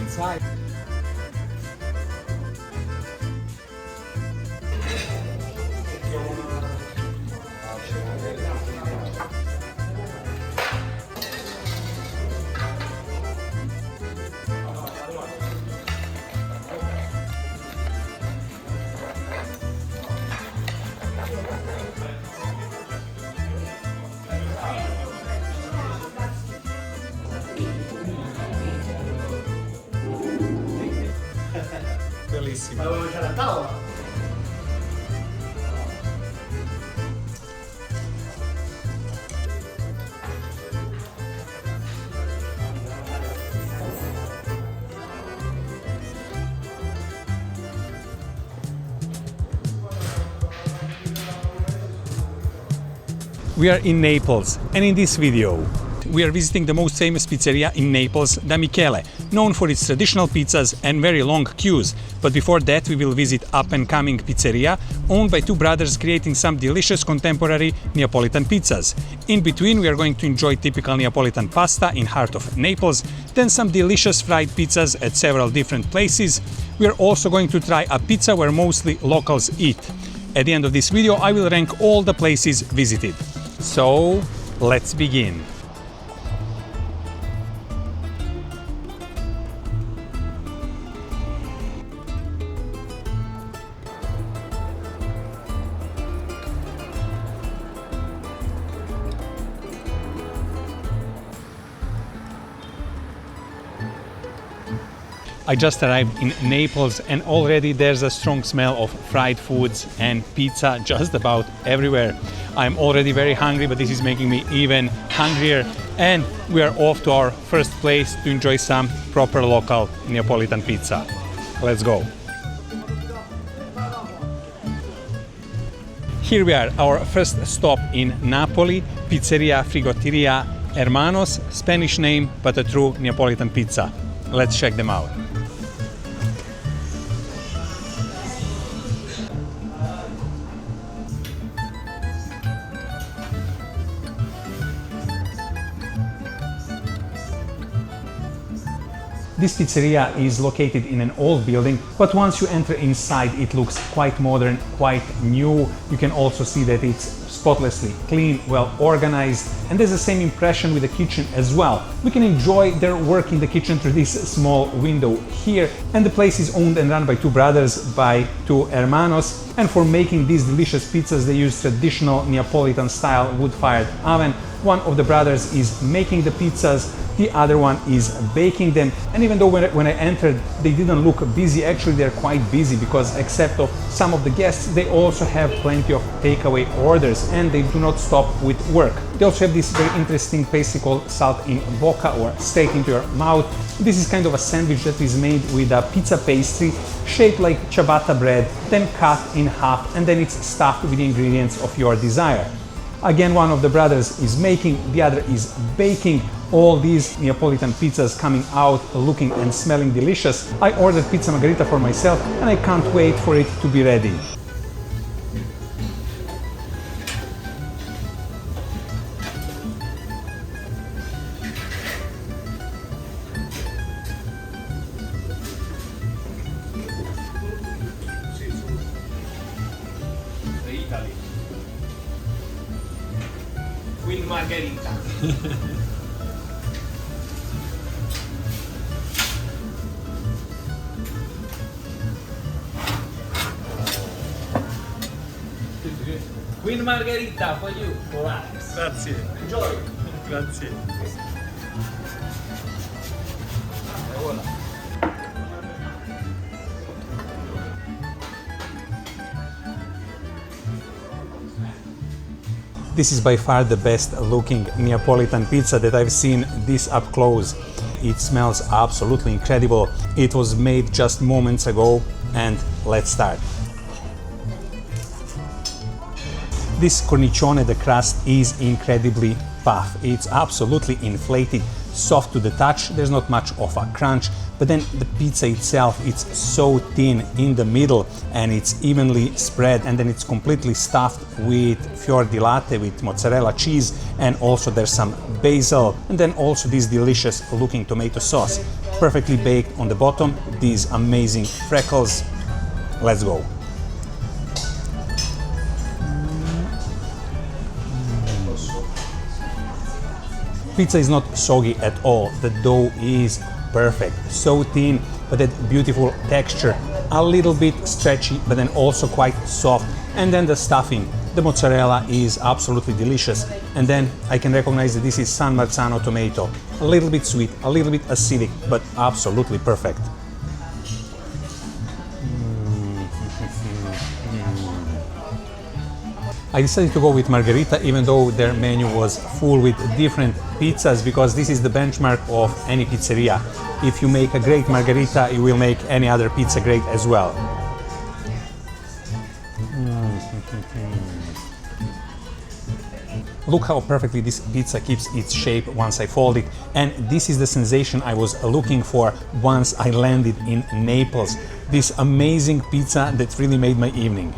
inside. Bellissimo. Devo mangiare a tavola. We are in Naples, and in this video we are visiting the most famous pizzeria in Naples, the Michele, known for its traditional pizzas and very long queues. But before that we will visit up-and-coming pizzeria, owned by two brothers creating some delicious contemporary Neapolitan pizzas. In between we are going to enjoy typical Neapolitan pasta in heart of Naples, then some delicious fried pizzas at several different places. We are also going to try a pizza where mostly locals eat. At the end of this video I will rank all the places visited. So, let's begin. I just arrived in Naples and already there's a strong smell of fried foods and pizza just about everywhere. I'm already very hungry, but this is making me even hungrier, and we are off to our first place to enjoy some proper local Neapolitan pizza. Let's go. Here we are, our first stop in Napoli, Pizzeria Hermanos, Spanish name but a true Neapolitan pizza. Let's check them out. This pizzeria is located in an old building, but once you enter inside it looks quite modern, quite new. You can also see that it's spotlessly clean, well organized, and there's the same impression with the kitchen as well. We can enjoy their work in the kitchen through this small window here, and the place is owned and run by two brothers, by two hermanos, and for making these delicious pizzas they use traditional Neapolitan style wood-fired oven. One of the brothers is making the pizzas, the other one is baking them, and even though when I entered they didn't look busy, actually they're quite busy because except of some of the guests they also have plenty of takeaway orders and they do not stop with work. They also have this very interesting pastry called salt in bocca, or straight into your mouth. This is kind of a sandwich that is made with a pizza pastry shaped like ciabatta bread, then cut in half, and then it's stuffed with the ingredients of your desire. Again, one of the brothers is making, the other is baking. All these Neapolitan pizzas coming out looking and smelling delicious. I ordered pizza margherita for myself and I can't wait for it to be ready. With margherita. Queen margherita for you, for us. Grazie. Enjoy. Grazie. This is by far the best looking Neapolitan pizza that I've seen this up close. It smells absolutely incredible. It was made just moments ago, and let's start. This cornicione, the crust, is incredibly puff. It's absolutely inflated, soft to the touch. There's not much of a crunch, but then the pizza itself, it's so thin in the middle and it's evenly spread, and then it's completely stuffed with fior di latte, with mozzarella cheese, and also there's some basil, and then also this delicious looking tomato sauce. perfectly baked on the bottom, these amazing freckles. Let's go. Pizza is not soggy at all. The dough is perfect, so thin, but that beautiful texture, a little bit stretchy, but then also quite soft. And then the stuffing, the mozzarella is absolutely delicious. And then I can recognize that this is San Marzano tomato, a little bit sweet, a little bit acidic, but absolutely perfect. I decided to go with margherita even though their menu was full with different pizzas, because this is the benchmark of any pizzeria. If you make a great margherita, you will make any other pizza great as well. Look how perfectly this pizza keeps its shape once I fold it, and this is the sensation I was looking for once I landed in Naples. This amazing pizza that really made my evening.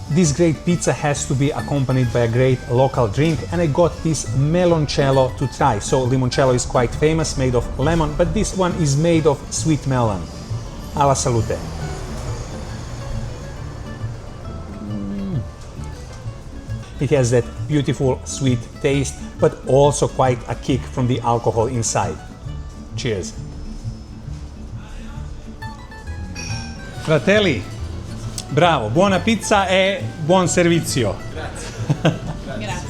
This great pizza has to be accompanied by a great local drink, and I got this meloncello to try. So limoncello is quite famous, made of lemon, but this one is made of sweet melon. Alla salute. It has that beautiful sweet taste, but also quite a kick from the alcohol inside. Cheers. Fratelli, bravo, buona pizza e buon servizio. Grazie. Grazie.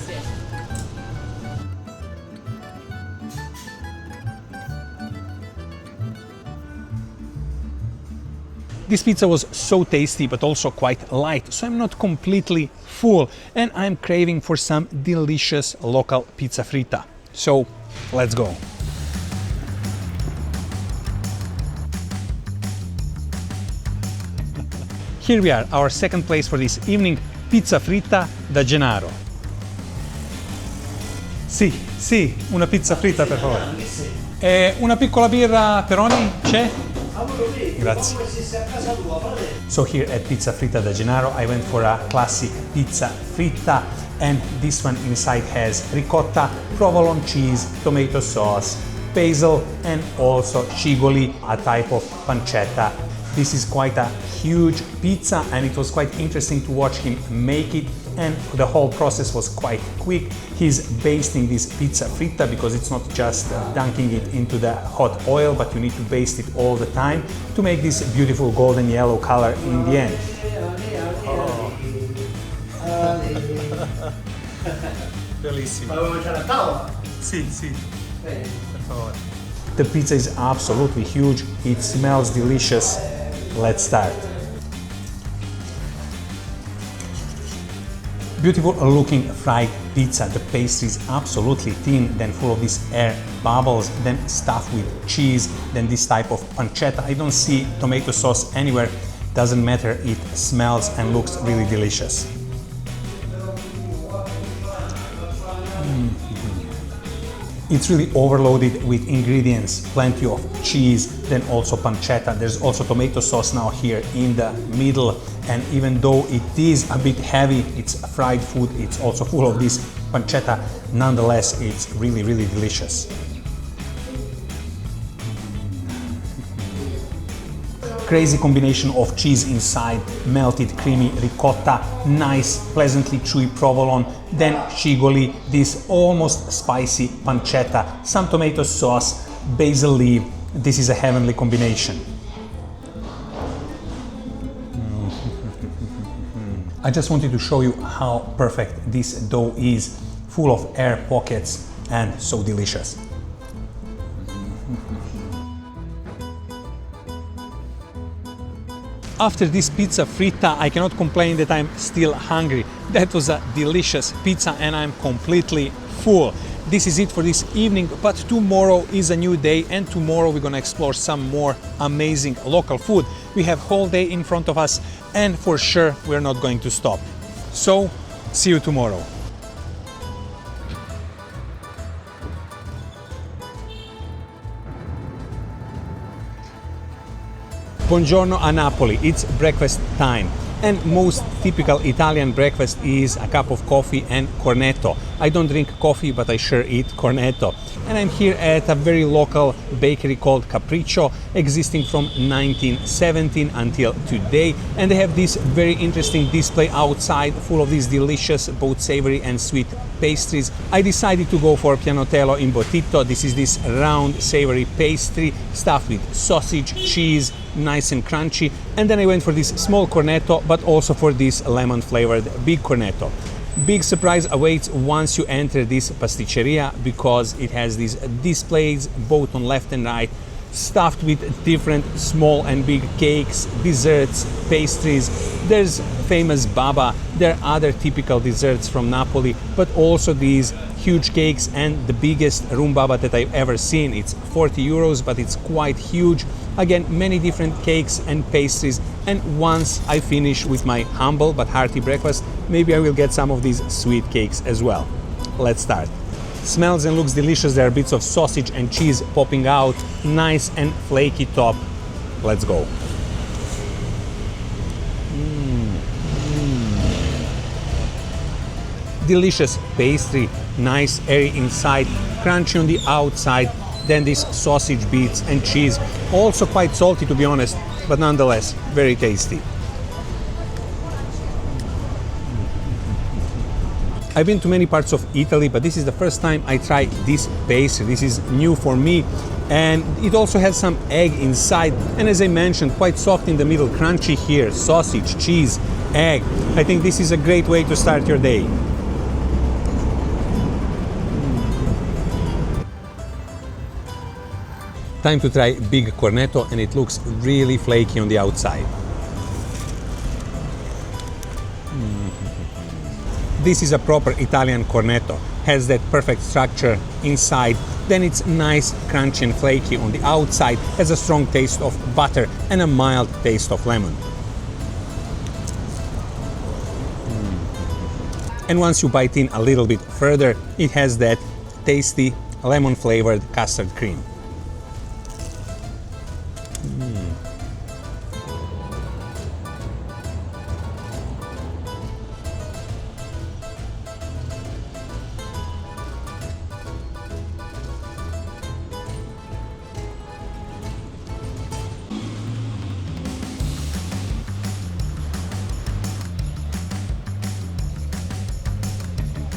This pizza was so tasty but also quite light, so I'm not completely full, and I'm craving for some delicious local pizza fritta. So let's go. Here we are, our second place for this evening, Pizza Fritta da Gennaro. Sì, sì, una pizza fritta per favore. E una piccola birra Peroni, c'è? Grazie. So here at Pizza Fritta da Gennaro, I went for a classic pizza fritta, and this one inside has ricotta, provolone cheese, tomato sauce, basil, and also cigoli, a type of pancetta. This is quite a huge pizza, and it was quite interesting to watch him make it, and the whole process was quite quick. He's basting this pizza fritta because it's not just dunking it into the hot oil, but you need to baste it all the time to make this beautiful golden yellow color in the end. Oh. Bellissimo. Sì, sì. Per favore. The pizza is absolutely huge. It smells delicious. Let's start. Beautiful looking fried pizza. The pastry is absolutely thin, then full of these air bubbles, then stuffed with cheese, then this type of pancetta. I don't see tomato sauce anywhere. Doesn't matter, it smells and looks really delicious. It's really overloaded with ingredients, plenty of cheese, then also pancetta. There's also tomato sauce now here in the middle, and even though it is a bit heavy, it's fried food, it's also full of this pancetta. Nonetheless, it's really, really delicious. Crazy combination of cheese inside, melted creamy ricotta, nice pleasantly chewy provolone, then cigoli, this almost spicy pancetta, some tomato sauce, basil leaf. This is a heavenly combination. I just wanted to show you how perfect this dough is, full of air pockets and so delicious. After this pizza fritta, I cannot complain that I'm still hungry. That was a delicious pizza and I'm completely full. This is it for this evening, but tomorrow is a new day, and tomorrow we're gonna explore some more amazing local food. We have whole day in front of us, and for sure we're not going to stop. So, see you tomorrow. Buongiorno a Napoli, it's breakfast time, and most typical Italian breakfast is a cup of coffee and cornetto. I don't drink coffee, but I sure eat cornetto. And I'm here at a very local bakery called Capriccio, existing from 1917 until today. And they have this very interesting display outside full of these delicious, both savory and sweet pastries. I decided to go for pianotello imbottito. This is this round, savory pastry stuffed with sausage, cheese, nice and crunchy. And then I went for this small cornetto, but also for this lemon flavored big cornetto. Big surprise awaits once you enter this pasticceria, because it has these displays both on left and right, stuffed with different small and big cakes, desserts, pastries. There's famous baba, there are other typical desserts from Napoli, but also these huge cakes, and the biggest rum baba that I've ever seen. It's 40 euros, but it's quite huge. Again, many different cakes and pastries. And once I finish with my humble but hearty breakfast, maybe I will get some of these sweet cakes as well. Let's start. Smells and looks delicious. There are bits of sausage and cheese popping out. Nice and flaky top. Let's go. Delicious pastry, nice airy inside, crunchy on the outside, then these sausage bits and cheese, also quite salty to be honest, but nonetheless very tasty. I've been to many parts of Italy, but this is the first time I tried this pastry. This is new for me, and it also has some egg inside, and as I mentioned, quite soft in the middle, crunchy here, sausage, cheese, egg. I think this is a great way to start your day. Time to try big cornetto, and it looks really flaky on the outside. This is a proper Italian cornetto, has that perfect structure inside, then it's nice, crunchy and flaky on the outside, has a strong taste of butter and a mild taste of lemon. And once you bite in a little bit further, it has that tasty lemon flavored custard cream.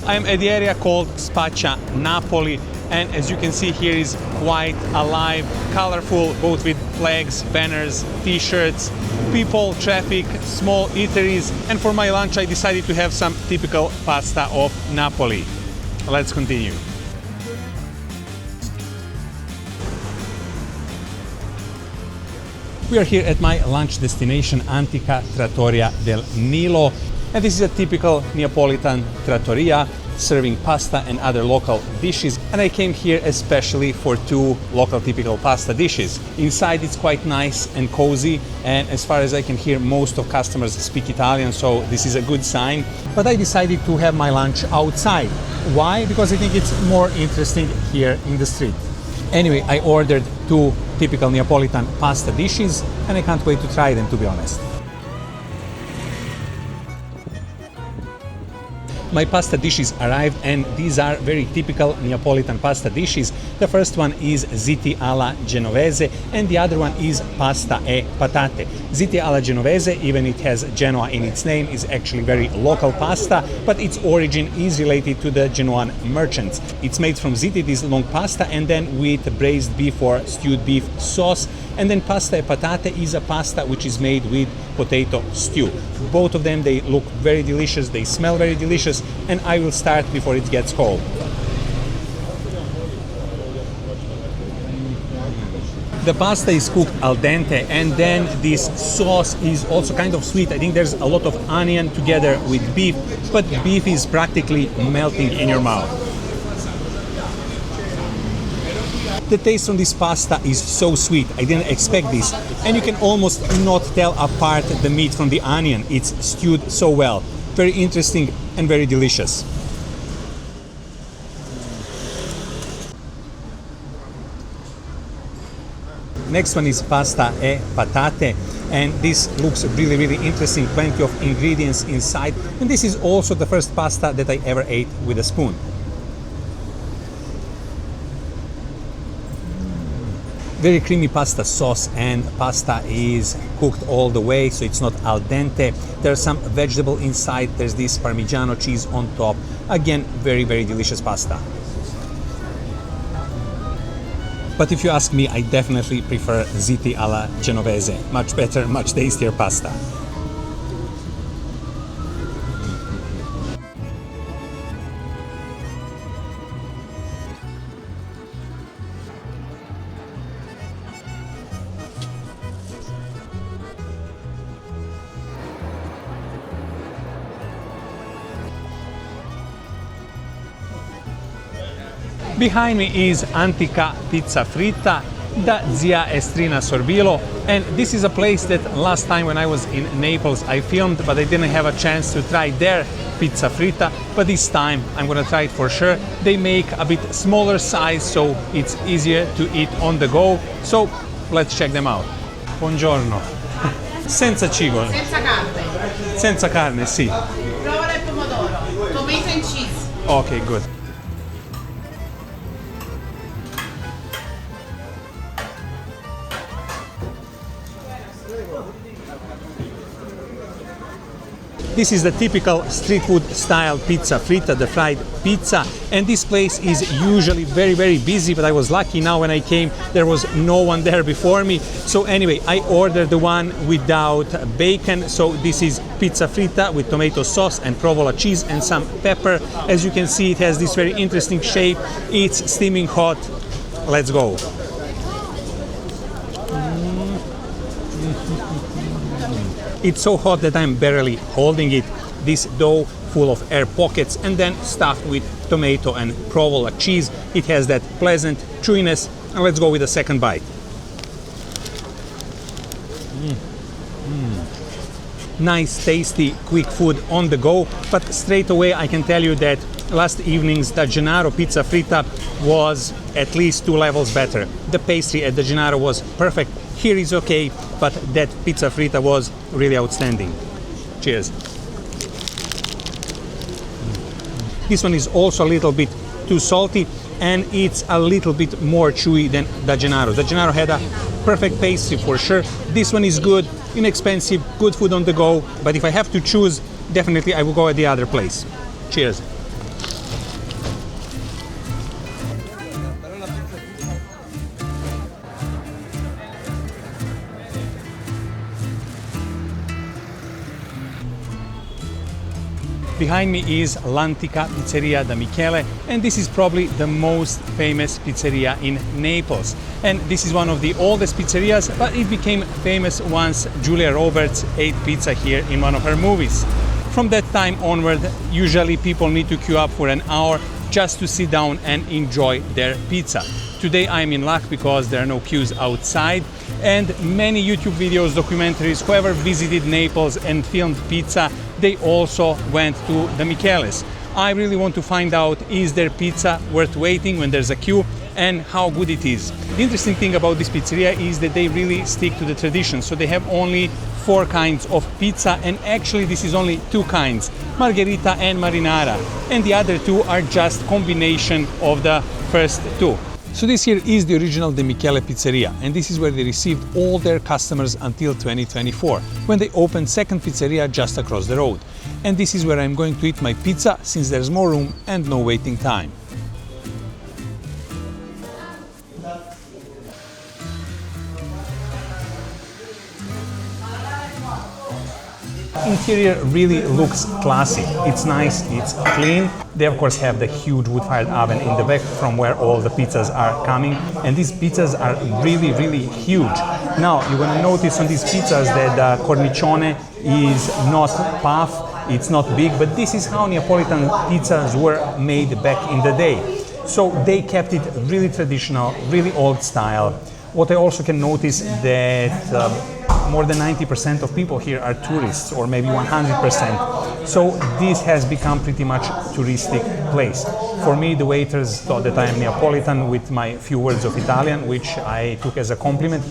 I'm at the area called Spaccia Napoli, and as you can see here is quite alive, colorful, both with flags, banners, t-shirts, people, traffic, small eateries, and for my lunch I decided to have some typical pasta of Napoli. Let's continue. We are here at my lunch destination, Antica Trattoria del Nilo, and this is a typical Neapolitan trattoria, serving pasta and other local dishes, and I came here especially for two local typical pasta dishes. Inside it's quite nice and cozy, and as far as I can hear, most of customers speak Italian, so this is a good sign. But I decided to have my lunch outside. Why? Because I think it's more interesting here in the street. Anyway, I ordered two typical Neapolitan pasta dishes, and I can't wait to try them, to be honest. My pasta dishes arrived, and these are very typical Neapolitan pasta dishes. The first one is ziti alla genovese, and the other one is pasta e patate. Ziti alla genovese, even it has Genoa in its name, is actually very local pasta, but its origin is related to the Genoan merchants. It's made from ziti, this long pasta, and then with braised beef or stewed beef sauce. And then pasta e patate is a pasta which is made with potato stew. Both of them, they look very delicious, they smell very delicious, and I will start before it gets cold. The pasta is cooked al dente, and then this sauce is also kind of sweet. I think there's a lot of onion together with beef, but beef is practically melting in your mouth. The taste from this pasta is so sweet, I didn't expect this, and you can almost not tell apart the meat from the onion. It's stewed so well. Very interesting and very delicious. Next one is pasta e patate, and this looks really, really interesting. Plenty of ingredients inside, and this is also the first pasta that I ever ate with a spoon. Very creamy pasta sauce, and pasta is cooked all the way, so it's not al dente. There's some vegetable inside. There's this Parmigiano cheese on top. Again, very, very delicious pasta. But if you ask me, I definitely prefer ziti alla genovese. Much better, much tastier pasta. Behind me is Antica Pizza Fritta, da zia Esterina Sorbillo, and this is a place that last time when I was in Naples I filmed, but I didn't have a chance to try their pizza fritta, but this time I'm gonna try it for sure. They make a bit smaller size, so it's easier to eat on the go, so let's check them out. Buongiorno. Senza cibo. Senza carne. Senza carne, sì. Provola il pomodoro. Tomato and cheese. Okay, good. This is the typical street food style pizza fritta, the fried pizza, and this place is usually very, very busy, but I was lucky now when I came there was no one there before me. So anyway, I ordered the one without bacon, so this is pizza fritta with tomato sauce and provola cheese and some pepper. As you can see, it has this very interesting shape. It's steaming hot. Let's go. It's so hot that I'm barely holding it. This dough full of air pockets and then stuffed with tomato and provola cheese. It has that pleasant chewiness. And let's go with the second bite. Nice, tasty, quick food on the go. But straight away I can tell you that last evening's the Gennaro pizza fritta was at least 2 levels better. The pastry at the Gennaro was perfect. Here is okay, but that pizza fritta was really outstanding. Cheers. This one is also a little bit too salty, and it's a little bit more chewy than the Gennaro. The Gennaro had a perfect pastry for sure. This one is good, inexpensive, good food on the go, but if I have to choose, definitely I will go at the other place. Cheers. Behind me is l'Antica Pizzeria da Michele, and this is probably the most famous pizzeria in Naples. And this is one of the oldest pizzerias, but it became famous once Julia Roberts ate pizza here in one of her movies. From that time onward, usually people need to queue up for an hour just to sit down and enjoy their pizza. Today I'm in luck because there are no queues outside, and many YouTube videos, documentaries, whoever visited Naples and filmed pizza, they also went to the Michele's. I really want to find out, is their pizza worth waiting when there's a queue, and how good it is. The interesting thing about this pizzeria is that they really stick to the tradition, so they have only 4 kinds of pizza, and actually this is only 2 kinds, margherita and marinara, and the other 2 are just combination of the first 2. So this here is the original De Michele Pizzeria, and this is where they received all their customers until 2024, when they opened second pizzeria just across the road. And this is where I'm going to eat my pizza, since there's more room and no waiting time. Interior really looks classy. It's nice, it's clean. They of course have the huge wood-fired oven in the back from where all the pizzas are coming, and these pizzas are really, really huge. Now you're gonna notice on these pizzas that the cornicione is not puff, it's not big, but this is how Neapolitan pizzas were made back in the day. So they kept it really traditional, really old style. What I also can notice that more than 90% of people here are tourists, or maybe 100%. So this has become pretty much touristic place. For me, the waiters thought that I am Neapolitan with my few words of Italian, which I took as a compliment.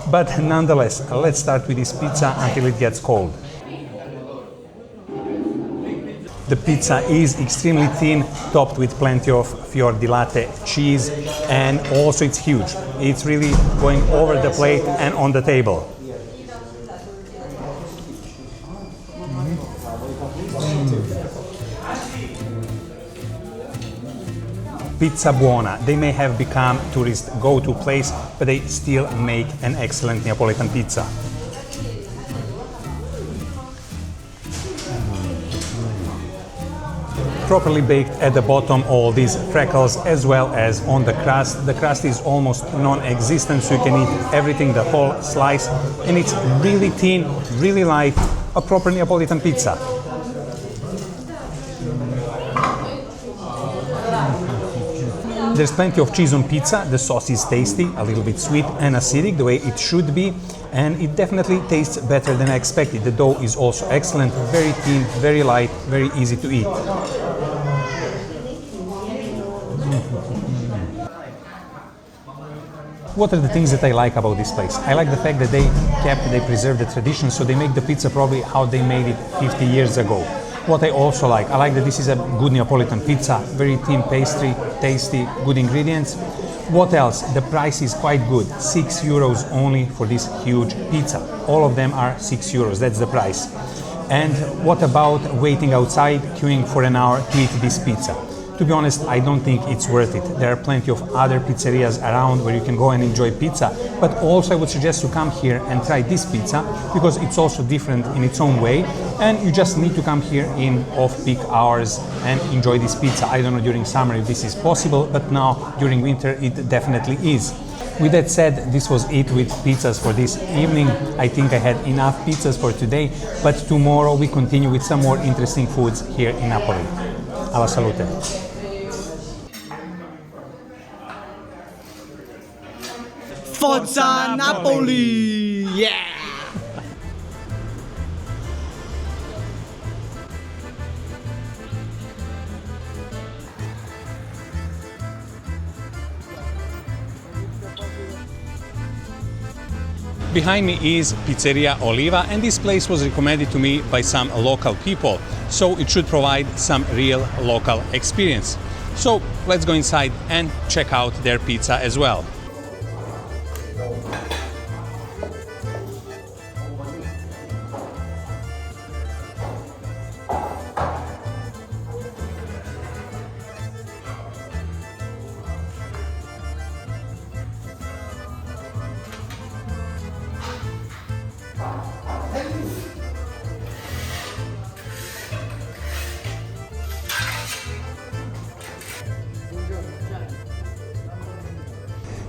But nonetheless, let's start with this pizza until it gets cold. The pizza is extremely thin, topped with plenty of fior di latte cheese, and also it's huge. It's really going over the plate and on the table. Pizza buona. They may have become tourist go-to place, but they still make an excellent Neapolitan pizza. Properly baked at the bottom, all these freckles, as well as on the crust. The crust is almost non-existent, so you can eat everything, the whole slice, and it's really thin, really light, a proper Neapolitan pizza. There's plenty of cheese on pizza. The sauce is tasty, a little bit sweet and acidic, the way it should be, and it definitely tastes better than I expected. The dough is also excellent, very thin, very light, very easy to eat. What are the things that I like about this place? I like the fact that they preserve the tradition, so they make the pizza probably how they made it 50 years ago. What I also like that this is a good Neapolitan pizza, very thin pastry, tasty, good ingredients. What else? The price is quite good, €6 only for this huge pizza. All of them are €6, that's the price. And what about waiting outside, queuing for an hour to eat this pizza? To be honest, I don't think it's worth it. There are plenty of other pizzerias around where you can go and enjoy pizza, but also I would suggest to come here and try this pizza because it's also different in its own way, and you just need to come here in off-peak hours and enjoy this pizza. I don't know during summer if this is possible, but now during winter it definitely is. With that said, this was it with pizzas for this evening. I think I had enough pizzas for today, but tomorrow we continue with some more interesting foods here in Napoli. Alla salute! Forza Napoli! Yeah! Behind me is Pizzeria Oliva, and this place was recommended to me by some local people, so it should provide some real local experience. So let's go inside and check out their pizza as well.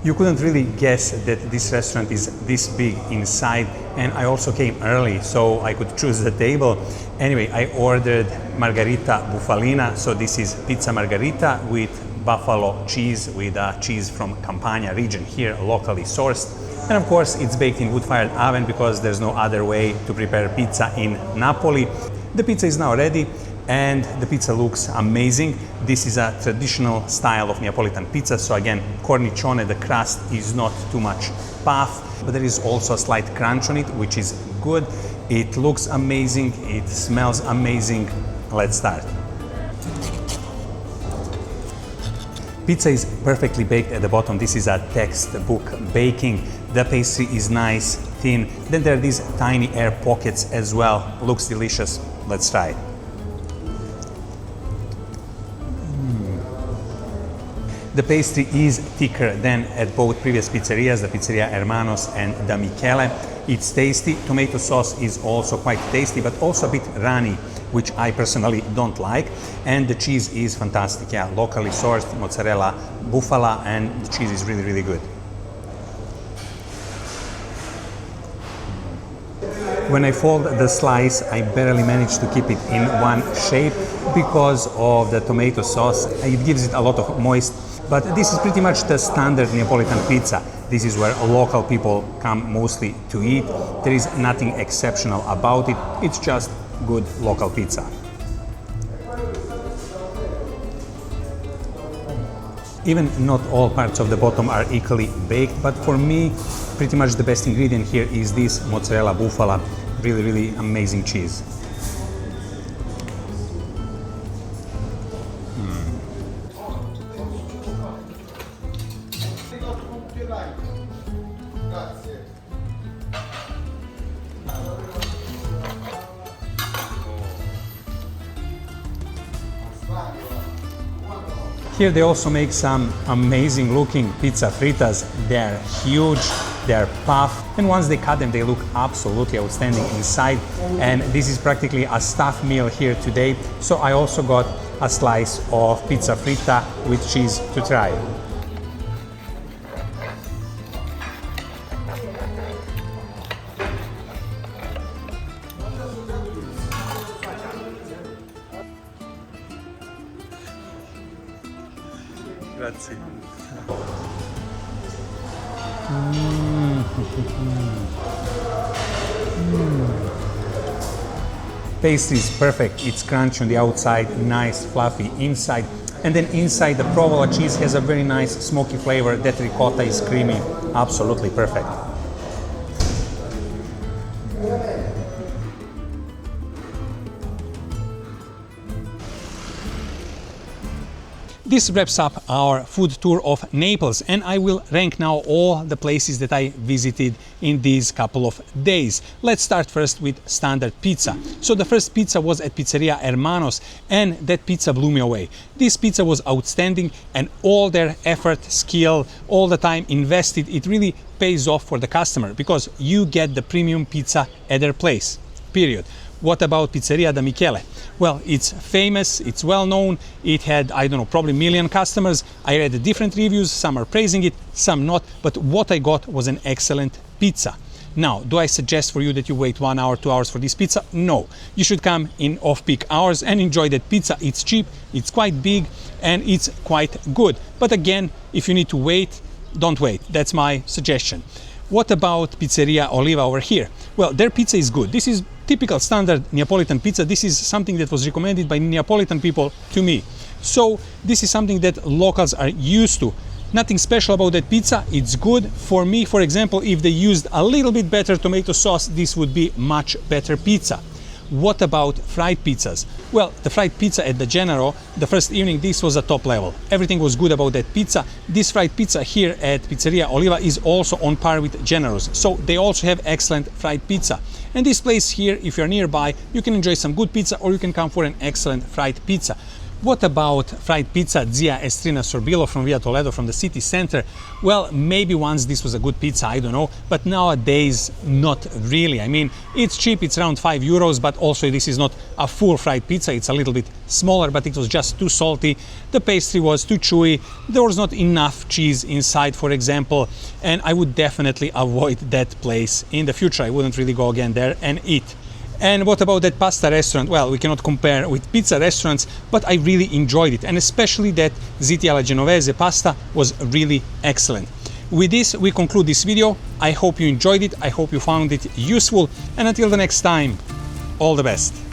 You couldn't really guess that this restaurant is this big inside, and I also came early so I could choose the table. Anyway, I ordered margarita bufalina, so this is pizza margarita with buffalo cheese, with cheese from Campania region here, locally sourced. And of course it's baked in wood-fired oven because there's no other way to prepare pizza in Napoli. The pizza is now ready, and the pizza looks amazing. This is a traditional style of Neapolitan pizza, so again, cornicione, the crust is not too much puff, but there is also a slight crunch on it, which is good. It looks amazing, it smells amazing. Let's start. Pizza is perfectly baked at the bottom. This is a textbook baking. The pastry is nice, thin. Then there are these tiny air pockets as well. Looks delicious. Let's try it. The pastry is thicker than at both previous pizzerias, the Pizzeria Hermanos and the Michele. It's tasty. Tomato sauce is also quite tasty, but also a bit runny, which I personally don't like. And the cheese is fantastic. Yeah, locally sourced mozzarella bufala, and the cheese is really, really good. When I fold the slice, I barely manage to keep it in one shape because of the tomato sauce. It gives it a lot of moist. But this is pretty much the standard Neapolitan pizza. This is where local people come mostly to eat. There is nothing exceptional about it. It's just good local pizza. Even not all parts of the bottom are equally baked, but for me, pretty much the best ingredient here is this mozzarella bufala. Really, really amazing cheese. Here they also make some amazing looking pizza frittas. They're huge, they're puffed, and once they cut them, they look absolutely outstanding inside. And this is practically a stuffed meal here today. So I also got a slice of pizza fritta with cheese to try. Grazie. Pastry is perfect. It's crunchy on the outside, nice fluffy inside, and then inside the provola cheese has a very nice smoky flavor. That ricotta is creamy, absolutely perfect. This wraps up our food tour of Naples, and I will rank now all the places that I visited in these couple of days. Let's start first with standard pizza. So the first pizza was at Pizzeria Hermanos, and that pizza blew me away. This pizza was outstanding, and all their effort, skill, all the time invested, it really pays off for the customer because you get the premium pizza at their place, period. What about Pizzeria da Michele? Well, it's famous, it's well known, it had, I don't know, probably a million customers. I read different reviews, some are praising it, some not, but what I got was an excellent pizza. Now, do I suggest for you that you wait 1 hour, 2 hours for this pizza? No. You should come in off-peak hours and enjoy that pizza. It's cheap, it's quite big, and it's quite good. But again, if you need to wait, don't wait. That's my suggestion. What about Pizzeria Oliva over here? Well, their pizza is good. This is typical standard Neapolitan pizza. This is something that was recommended by Neapolitan people to me. So this is something that locals are used to. Nothing special about that pizza. It's good. For me, for example, if they used a little bit better tomato sauce, this would be much better pizza. What about fried pizzas? Well, the fried pizza at the Gennaro, the first evening, this was a top level. Everything was good about that pizza. This fried pizza here at Pizzeria Oliva is also on par with Gennaro's. So they also have excellent fried pizza. And this place here, if you're nearby, you can enjoy some good pizza or you can come for an excellent fried pizza. What about fried pizza Zia Esterina Sorbillo from Via Toledo, from the city center? Well, maybe once this was a good pizza, I don't know, but nowadays not really. I mean, it's cheap, it's around €5, but also this is not a full fried pizza, it's a little bit smaller, but it was just too salty. The pastry was too chewy, there was not enough cheese inside, for example, and I would definitely avoid that place in the future. I wouldn't really go again there and eat. And what about that pasta restaurant? Well, we cannot compare with pizza restaurants, but I really enjoyed it. And especially that Zitti alla Genovese pasta was really excellent. With this, we conclude this video. I hope you enjoyed it. I hope you found it useful. And until the next time, all the best.